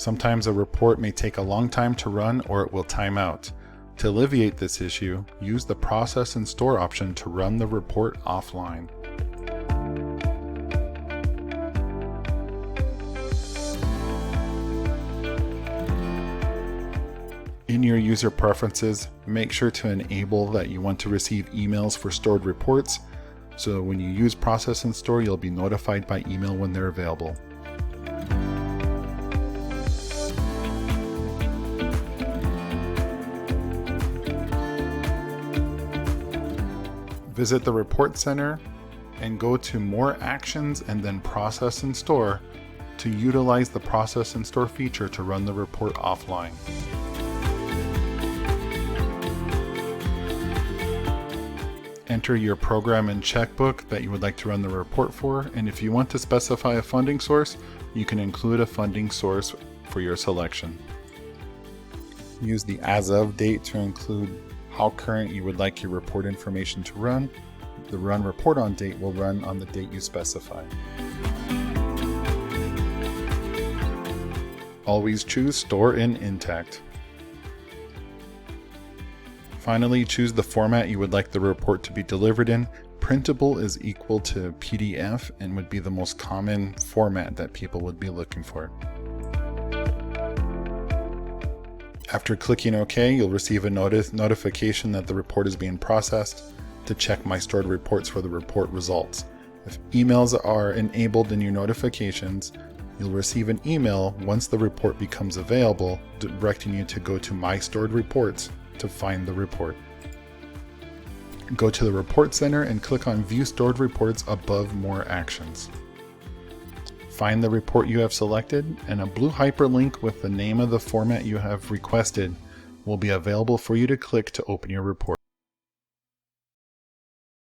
Sometimes a report may take a long time to run or it will time out. To alleviate this issue, use the Process and Store option to run the report offline. In your user preferences, make sure to enable that you want to receive emails for stored reports, so when you use Process and Store, you'll be notified by email when they're available. Visit the Report Center and go to More Actions and then Process and Store to utilize the Process and Store feature to run the report offline. Enter your program and checkbook that you would like to run the report for, and if you want to specify a funding source, you can include a funding source for your selection. Use the As Of date to include how current you would like your report information to run. The Run Report On date will run on the date you specify. Always choose Store in Intacct. Finally, choose the format you would like the report to be delivered in. Printable is equal to PDF and would be the most common format that people would be looking for. After clicking OK, you'll receive a notification that the report is being processed. To check My Stored Reports for the report results. If emails are enabled in your notifications, you'll receive an email once the report becomes available, directing you to go to My Stored Reports to find the report. Go to the Report Center and click on View Stored Reports above More Actions. Find the report you have selected, and a blue hyperlink with the name of the format you have requested will be available for you to click to open your report.